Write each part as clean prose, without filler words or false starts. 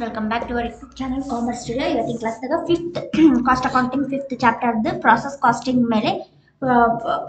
welcome back to our YouTube channel Commerce Studio. ಇವತ್ತಿನ ಕ್ಲಾಸ್ನಾಗ 5th cost accounting 5th chapter the process costing ಮೇಲೆ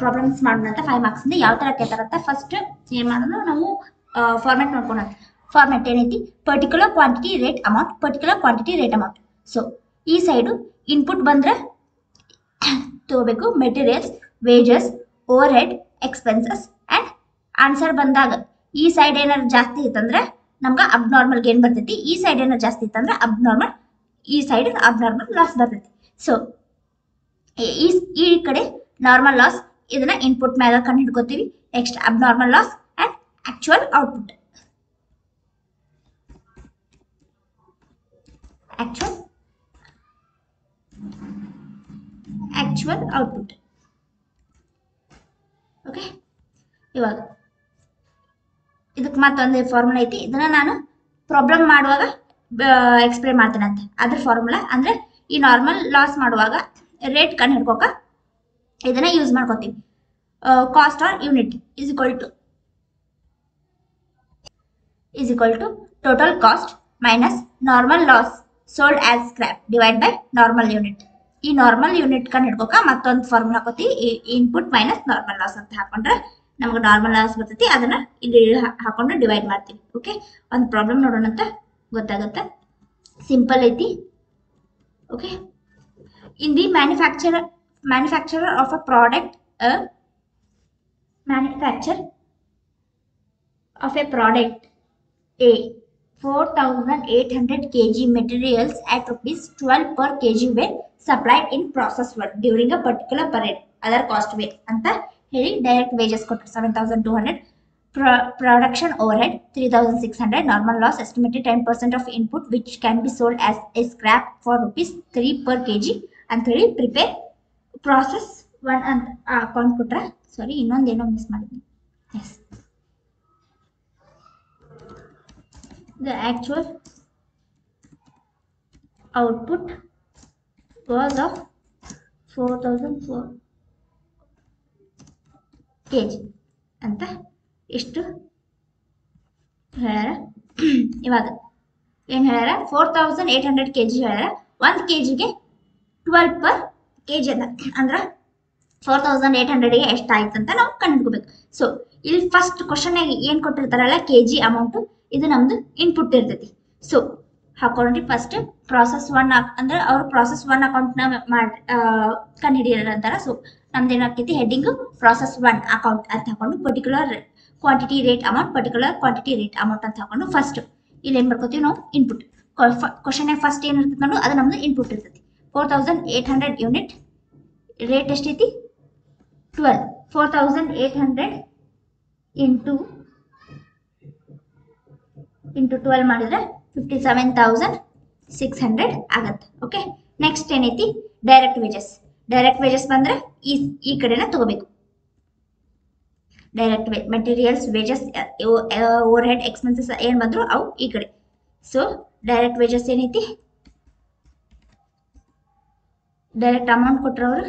problems ಮಾಡೋಣ ಅಂತ 5 marks ಇಂದ ಯಾವ ತರ ಕೇಳ್ತಾರಂತ ಫಸ್ಟ್ ಏನು ಮಾಡೋಣ ನಾವು ಫಾರ್ಮ್ಯಾಟ್ ನೋಡ್ಕೊಳ್ಳೋಣ. ಫಾರ್ಮ್ಯಾಟ್ ಏನೈತಿ particular quantity rate amount. So ಈ ಸೈಡು ಇನ್ಪುಟ್ ಬಂದ್ರೆ ತಗೋಬೇಕು materials, wages, overhead, expenses and answer ಬಂದಾಗ ಈ ಸೈಡ್ ಏನಾದ್ರು ಜಾಸ್ತಿ ಇತ್ತಂದ್ರೆ ನಮ್ಗೆ ಅಬ್ನಾರ್ಮಲ್ ಗೇನ್ ಬರ್ತೈತಿ, ಈ ಸೈಡ್ ಏನಾದ್ರು ಜಾಸ್ತಿ ಇತ್ತಂದ್ರೆ ಈ ಸೈಡ್ ಅಬ್ನಾರ್ಮಲ್ ಲಾಸ್ ಬರ್ತೈತಿ. ಸೊ ಈ ಕಡೆ ನಾರ್ಮಲ್ ಲಾಸ್ ಇದನ್ನ ಇನ್ಪುಟ್ ಮ್ಯಾಗ ಕಂಡು ಹಿಡ್ಕೋತೀವಿ. Next abnormal loss and actual output. Actual output. Okay, ಇವಾಗ ಇದಕ್ಕೆ ಮತ್ತೊಂದು ಫಾರ್ಮುಲಾ ಐತಿ, ಇದನ್ನ ನಾನು ಪ್ರಾಬ್ಲಮ್ ಮಾಡುವಾಗ ಎಕ್ಸ್ಪ್ಲೇನ್ ಮಾಡ್ತೇನೆ ಅಂತ. ಅದ್ರ ಫಾರ್ಮುಲಾ ಅಂದ್ರೆ ಈ ನಾರ್ಮಲ್ ಲಾಸ್ ಮಾಡುವಾಗ ರೇಟ್ ಕಂಡು ಹಿಡ್ಕೋಕ ಇದನ್ನ ಯೂಸ್ ಮಾಡ್ಕೋತೀವಿ. Cost per unit is equal to total cost minus normal loss sold as scrap divide by normal unit. ಈ ನಾರ್ಮಲ್ ಯೂನಿಟ್ ಕಂಡು ಹಿಡ್ಕೋಕ ಮತ್ತೊಂದು ಫಾರ್ಮುಲಾ ಹಾಕೋತೀವಿ, ಇನ್ಪುಟ್ ಮೈನಸ್ ನಾರ್ಮಲ್ ಲಾಸ್ ಅಂತ ಹಾಕೊಂಡ್ರೆ ನಮ್ಗೆ ನಾರ್ಮಲ್ ಲಾಸ್ ಬರ್ತೈತಿ. ಅದನ್ನ ಇಲ್ಲಿ ಹಾಕೊಂಡು ಡಿವೈಡ್ ಮಾಡ್ತೀವಿ. ಓಕೆ, ಒಂದು ಪ್ರಾಬ್ಲಮ್ ನೋಡೋಣ ಅಂತ ಗೊತ್ತಾಗುತ್ತೆ. ಸಿಂಪಲ್ ಐತಿ. Okay, in the manufacturer of a product A 4,800 kg materials at ₹12 per kg were supplied in process 1 during a particular period. Other cost way ಅಂತ ಹೇಳಿ ಡೈರೆಕ್ಟ್ ವೇಜಸ್ ಕೊಟ್ಟರು 7,200, production overhead 3,600, normal loss estimated 10% of input which can be sold as A scrap for ₹3 per kg ಅಂತ ಹೇಳಿ prepare process 1 ಅಂತ account ಕೊಟ್ರೆ. Sorry, ಇನ್ನೊಂದೇನೋ miss ಮಾಡಿದ್ವಿ. Yes, the actual output was of 4,004 kg ಅಂತ ಇಷ್ಟು ಹೇಳ್ಯಾರ. ಇವಾಗ ಏನು ಹೇಳ್ಯಾರ, 4,800 kg ಹೇಳ್ಯಾರ. 1 kgಗೆ 12 per kg ಅದ ಅಂದ್ರೆ 4,800ಗೆ ಎಷ್ಟಾಯ್ತು ಅಂತ ನಾವು ಕಂಡುಹಿಡ್ಕೋಬೇಕು. ಸೊ ಇಲ್ಲಿ ಫಸ್ಟ್ ಕ್ವಶನ್ ಏನು ಕೊಟ್ಟಿರ್ತಾರಲ್ಲ ಕೆಜಿ ಅಮೌಂಟ್, ಇದು ನಮ್ದು ಇನ್ಪುಟ್ ಇರ್ತೈತಿ. ಸೊ ಹಾಕೊಂಡ್ರಿ ಫಸ್ಟ್ ಪ್ರಾಸೆಸ್ 1 ಅಂದ್ರೆ ಅವ್ರು ಪ್ರಾಸೆಸ್ 1 ಅಕೌಂಟ್ನ ಕಂಡು ಹಿಡಿಯರಂತಾರ. ಸೊ ನಮ್ದು ಏನಾಗ್ತೈತಿ ಹೆಡ್ಡಿಂಗ್ ಪ್ರಾಸೆಸ್ 1 ಅಕೌಂಟ್ ಅಂತ ಹಾಕೊಂಡು ಪರ್ಟಿಕ್ಯುಲರ್ ಕ್ವಾಂಟಿಟಿ ರೇಟ್ ಅಮೌಂಟ್ ಅಂತ ಹಾಕೊಂಡು ಫಸ್ಟ್ ಇಲ್ಲಿ ಏನು ಬರ್ಕೋತೀವಿ ನಾವು ಇನ್ಪುಟ್. ಕ್ವಶನ್ ಫಸ್ಟ್ ಏನು ಇರ್ತೈತಿ ನೋಡು, ಅದು ನಮ್ದು ಇನ್ಪುಟ್ ಇರ್ತೈತಿ. 4,800 ಯೂನಿಟ್, ರೇಟ್ ಎಷ್ಟೈತಿ 12. 4,800 ಇಂಟು 12 ಮಾಡಿದ್ರೆ 57,600 ಆಗತ್ತೆ. ಓಕೆ, ನೆಕ್ಸ್ಟ್ ಏನೈತಿ ಡೈರೆಕ್ಟ್ ವೇಜಸ್ ಬಂದ್ರೆ ಈ ಕಡೆನ ತಗೋಬೇಕು. Direct materials, wages, overhead, expenses ಏನ್ ಬಂದ್ರು ಅವು ಈ ಕಡೆ. ಸೊ ಡೈರೆಕ್ಟ್ ವೇಜಸ್ ಏನೈತಿ, ಡೈರೆಕ್ಟ್ ಅಮೌಂಟ್ ಕೊಟ್ಟರವರು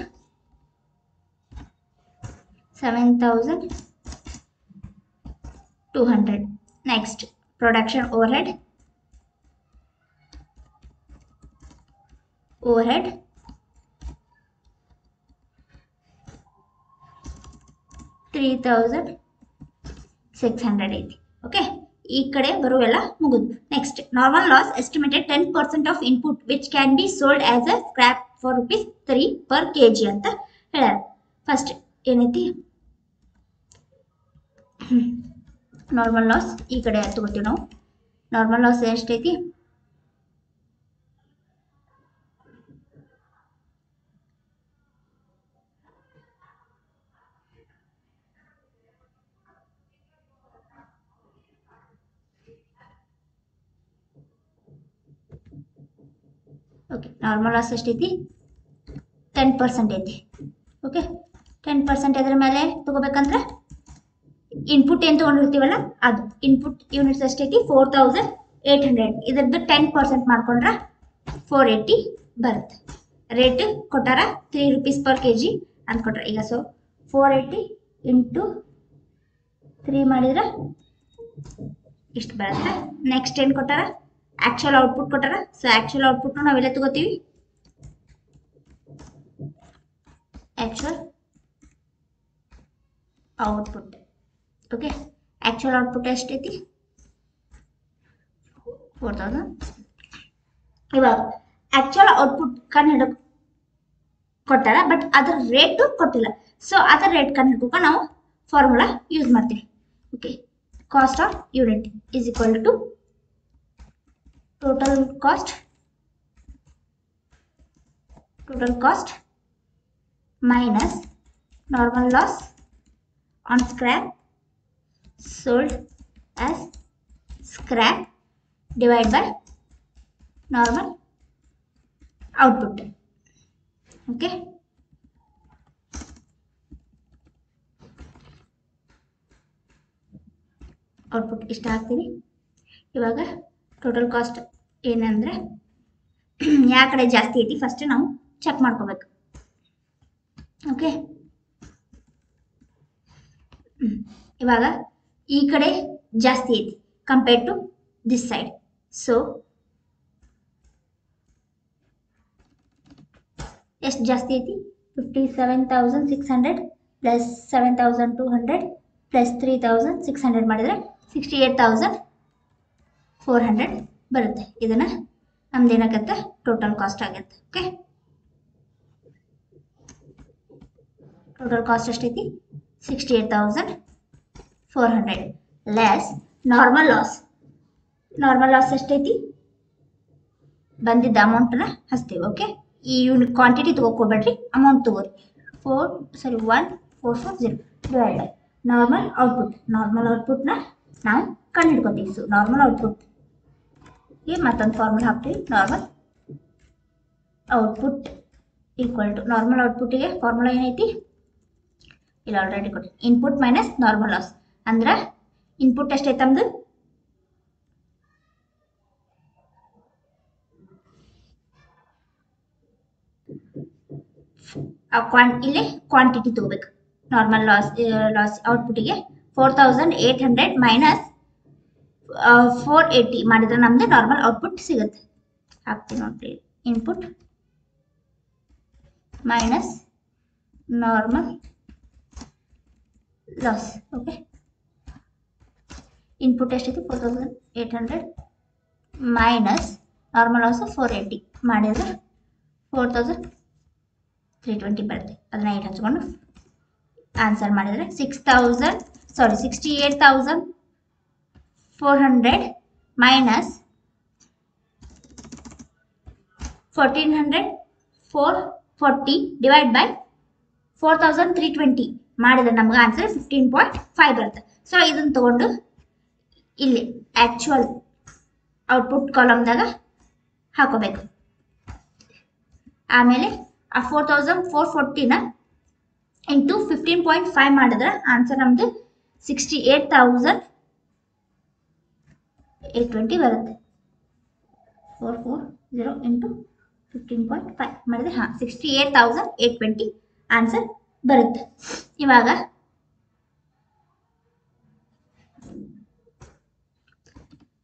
7,200. ನೆಕ್ಸ್ಟ್ ಪ್ರೊಡಕ್ಷನ್ ಓವರ್ ಹೆಡ್ 3,600 ಐತಿ. ಓಕೆ, ಈ ಕಡೆ ಬರುವೆಲ್ಲ ಮುಗಿದು. Next normal loss estimated 10% of input which can be sold as a scrap for ₹3 per kg ಅಂತ ಹೇಳ್ಯಾರ. ಫಸ್ಟ್ ಏನೈತಿ ನಾರ್ಮಲ್ ಲಾಸ್ ಈ ಕಡೆ ತಗೋತೀವಿ ನಾವು. ನಾರ್ಮಲ್ ಲಾಸ್ ಎಷ್ಟೈತಿ, ಓಕೆ, ನಾರ್ಮಲ್ ಲಾಸ್ ಎಷ್ಟೈತಿ 10% ಐತಿ. ಓಕೆ, 10% ಅದ್ರ ಮೇಲೆ ತಗೋಬೇಕಂದ್ರೆ ಇನ್ಪುಟ್ ಏನು ತಗೊಂಡಿರ್ತೀವಲ್ಲ ಅದು ಇನ್ಪುಟ್ ಯೂನಿಟ್ಸ್ ಎಷ್ಟೈತಿ 4,800. ಇದ್ರದ್ದು 10% ಮಾಡ್ಕೊಂಡ್ರೆ 480 ಬರುತ್ತೆ. ರೇಟ್ ಕೊಟ್ಟಾರ ₹3 per kg ಅಂತ ಕೊಟ್ಟಾರ. ಈಗ ಸೊ 480 ಇಂಟು 3 ಮಾಡಿದ್ರೆ ಇಷ್ಟು ಬರುತ್ತೆ. ನೆಕ್ಸ್ಟ್ ಏನು ಕೊಟ್ಟಾರ ಆಕ್ಚುಯಲ್ ಔಟ್ಪುಟ್ ಕೊಟ್ಟಾರ. ಸೊ ಆಕ್ಚುಯಲ್ ಔಟ್ಪುಟ್ ನಾವೆಲ್ಲ ತಗೋತೀವಿ, actual output. Okay, actual output ಎಷ್ಟೈತಿ? 4000. ಇವಾಗ ಆಕ್ಚುಯಲ್ ಔಟ್ಪುಟ್ ಕಂಡು ಕೊಟ್ಟಾರ, ಬಟ್ ಅದರ ರೇಟ್ ಕೊಟ್ಟಿಲ್ಲ. ಸೊ ಅದರ ರೇಟ್ ಕಂಡು ಹಿಡ್ಕೋಕ ನಾವು ಫಾರ್ಮುಲಾ ಯೂಸ್ ಮಾಡ್ತೀವಿ. Okay, cost of unit is equal to total cost minus normal loss on scrap sold as scrap divided by normal output. Okay, output ಇಷ್ಟ ಹಾಕ್ತೀವಿ. ಇವಾಗ ಟೋಟಲ್ ಕಾಸ್ಟ್ ಏನಂದ್ರೆ ಯಾವ ಕಡೆ ಜಾಸ್ತಿ ಐತಿ ಫಸ್ಟ್ ನಾವು ಚೆಕ್ ಮಾಡ್ಕೋಬೇಕು. ಓಕೆ, ಇವಾಗ ಈ ಕಡೆ ಜಾಸ್ತಿ ಐತಿ compared to this side. So ಎಷ್ಟು ಜಾಸ್ತಿ ಐತಿ? 57,600 ಪ್ಲಸ್ 7,200 ಪ್ಲಸ್ 3,600 ಮಾಡಿದ್ರೆ 68,400 ಬರುತ್ತೆ. ಇದನ್ನ ನಮ್ದು ಏನಾಗತ್ತೆ? ಟೋಟಲ್ ಕಾಸ್ಟ್ ಆಗುತ್ತೆ. ಓಕೆ, ಟೋಟಲ್ ಕಾಸ್ಟ್ ಎಷ್ಟೈತಿ? 68,400 less normal loss. Normal loss ಎಷ್ಟೈತಿ? ಬಂದಿದ್ದ ಅಮೌಂಟನ್ನ ಹಚ್ತೀವಿ. ಓಕೆ, ಈ ಯೂನಿಟ್ ಕ್ವಾಂಟಿಟಿ ತಗೋಬೇಡ್ರಿ, ಅಮೌಂಟ್ ತಗೋರಿ. 1440 divide by normal output. Normal ಔಟ್ಪುಟ್ನ ನಾವು ಕಂಡು ಹಿಡ್ಕೋತೀವಿ. ಸೊ ನಾರ್ಮಲ್ ಔಟ್ಪುಟ್ಗೆ ಮತ್ತೊಂದು ಫಾರ್ಮುಲಾ ಹಾಕ್ತೀವಿ. Normal output equal to normal ಔಟ್ಪುಟ್ಗೆ ಫಾರ್ಮುಲಾ ಏನೈತಿ? ಇಲ್ಲ ಆಲ್ರೆಡಿ ಕೊಟ್ಟು ಇನ್ಪುಟ್ ಮೈನಸ್ ನಾರ್ಮಲ್ ಲಾಸ್. ಅಂದ್ರೆ ಇನ್ಪುಟ್ ಎಷ್ಟೈತೆ ನಮ್ದು? ಇಲ್ಲಿ ಕ್ವಾಂಟಿಟಿ ತಗೋಬೇಕು. ನಾರ್ಮಲ್ ಲಾಸ್ ಔಟ್ಪುಟ್ಗೆ 4,800 ಮೈನಸ್ 480 ಮಾಡಿದ್ರೆ ನಮ್ದು ನಾರ್ಮಲ್ ಔಟ್ಪುಟ್ ಸಿಗುತ್ತೆ. ಹಾಕ್ತೀವಿ ನೋಡಿ, input minus normal loss. Okay, input ಎಷ್ಟೈತಿ? 4,800 ಮೈನಸ್ ನಾರ್ಮಲ್ ಲಾಸ್ 480 ಮಾಡಿದ್ರೆ 4,320 ಬರುತ್ತೆ. ಅದನ್ನ 8 ಹಚ್ಕೊಂಡು ಆನ್ಸರ್ ಮಾಡಿದ್ರೆ 68,400 ಮೈನಸ್ 1,400 440 ಡಿವೈಡ್ ಬೈ 4,320 ಮಾಡಿದ್ರೆ ನಮ್ಗೆ ಆನ್ಸರ್ 15.5 ಬರುತ್ತೆ. ಸೊ ಇದನ್ನ ತಗೊಂಡು ಇಲ್ಲಿ ಆಕ್ಚುಯಲ್ ಔಟ್ಪುಟ್ ಕಾಲಮ್ದಾಗ ಹಾಕೋಬೇಕು. ಆಮೇಲೆ ಆ 4,440ನ ಇಂಟು 15.5 ಮಾಡಿದ್ರೆ ಆನ್ಸರ್ ನಮ್ದು 68,820 ಬರುತ್ತೆ. 440 ಇಂಟು 15.5 ಮಾಡಿದ್ರೆ 68,820 ಆನ್ಸರ್ ಬರುತ್ತೆ. ಇವಾಗ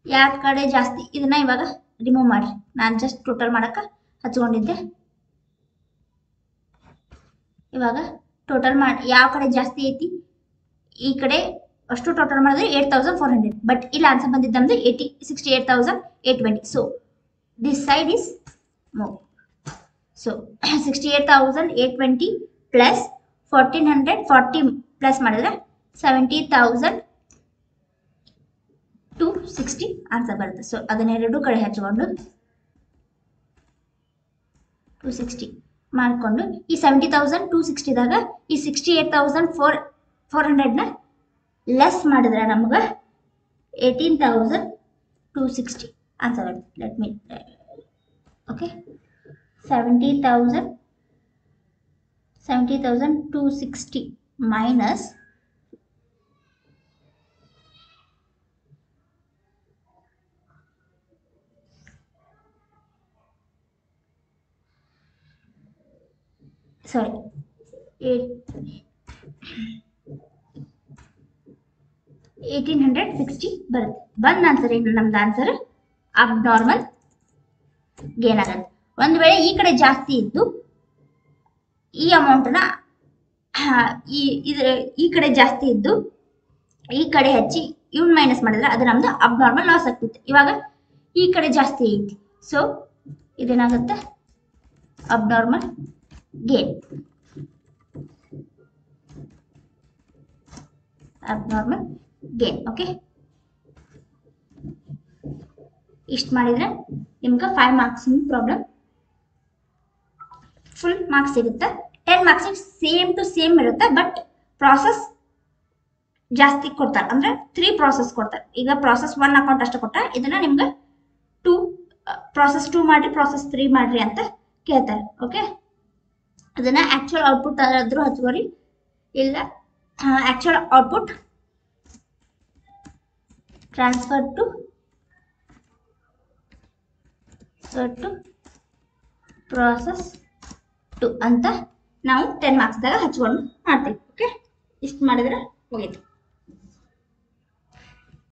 ಯಾವ ಕಡೆ ಜಾಸ್ತಿ ಇದನ್ನ ಇವಾಗ ರಿಮೂವ್ ಮಾಡಿ. ನಾನು ಜಸ್ಟ್ ಟೋಟಲ್ ಮಾಡಕ್ಕೆ ಹಚ್ಕೊಂಡಿದ್ದೆ. ಇವಾಗ ಟೋಟಲ್ ಮಾಡಿ ಯಾವ ಕಡೆ ಜಾಸ್ತಿ ಐತಿ? ಈ ಕಡೆ ಅಷ್ಟು ಟೋಟಲ್ ಮಾಡಿದ್ರೆ 8,400, ಬಟ್ ಇಲ್ಲಿ ಆನ್ಸರ್ ಬಂದಿದ್ದು ನಮ್ದು 68,820. So this side is more. So 68,820 plus 1,440 plus ಮಾಡಿದ್ರೆ 70,260 ಆನ್ಸರ್ ಬರುತ್ತೆ. ಸೊ ಅದನ್ನೆರಡು ಕಡೆ ಹಚ್ಕೊಂಡು 260 ಮಾಡಿಕೊಂಡು ಈ 70,260ದಾಗ ಈ 68,400ನ ಲೆಸ್ ಮಾಡಿದ್ರೆ ನಮ್ಗೆ 18,260 ಆನ್ಸರ್ ಬರುತ್ತೆ. ಲೆಟ್ ಮೀ ಓಕೆ, 70,260 ಮೈನಸ್ 1860 ಬರುತ್ತೆ. ಬಂದ ಆನ್ಸರ್ ಏನು? ನಮ್ದು ಆನ್ಸರ್ ಅಬ್ನಾರ್ಮಲ್ ಗೇನ್ ಆಗುತ್ತೆ. ಒಂದು ವೇಳೆ ಈ ಕಡೆ ಜಾಸ್ತಿ ಇದ್ದು ಈ ಅಮೌಂಟ್ನ ಈ ಕಡೆ ಜಾಸ್ತಿ ಇದ್ದು ಈ ಕಡೆ ಹೆಚ್ಚಿ ಇವ್ನ ಮೈನಸ್ ಮಾಡಿದ್ರೆ ಅದು ನಮ್ದು ಅಬ್ನಾರ್ಮಲ್ ಲಾಸ್ ಆಗ್ತೈತೆ. ಇವಾಗ ಈ ಕಡೆ ಜಾಸ್ತಿ ಐತಿ, ಸೊ ಇದೇನಾಗುತ್ತೆ abnormal gain. Abnormal gain. Okay, ಇಷ್ಟು ಮಾಡಿದ್ರೆ ನಿಮ್ಗೆ 5 ಮಾರ್ಕ್ಸಿನ ಪ್ರಾಬ್ಲಮ್ ಫುಲ್ ಮಾರ್ಕ್ಸ್ ಸಿಗುತ್ತೆ. 10 ಮಾರ್ಕ್ಸಿಗೆ ಸೇಮ್ ಟು ಸೇಮ್ ಇರುತ್ತೆ, ಬಟ್ ಪ್ರಾಸೆಸ್ ಜಾಸ್ತಿ ಕೊಡ್ತಾರೆ, ಅಂದ್ರೆ 3 ಪ್ರಾಸೆಸ್ ಕೊಡ್ತಾರೆ. ಈಗ ಪ್ರಾಸೆಸ್ 1 ಅಕೌಂಟ್ ಅಷ್ಟೇ ಕೊಟ್ಟ, ಇದನ್ನ ನಿಮ್ಗೆ 2 ಪ್ರಾಸೆಸ್ 2 ಮಾಡ್ರಿ, ಪ್ರಾಸೆಸ್ 3 ಮಾಡ್ರಿ ಅಂತ ಕೇಳ್ತಾರೆ. ಓಕೆ, ಅದನ್ನ ಆಕ್ಚುಯಲ್ ಔಟ್ಪುಟ್ ಆದ್ರೂ ಹಚ್ಕೋರಿ, ಇಲ್ಲ actual output transfer to process 2 ಅಂತ ನಾವು 10 ಮಾರ್ಕ್ಸ್ದಾಗ ಹಚ್ಕೊಂಡು ಮಾಡ್ತೀವಿ. ಓಕೆ, ಇಷ್ಟು ಮಾಡಿದ್ರೆ ಮುಗೀತು.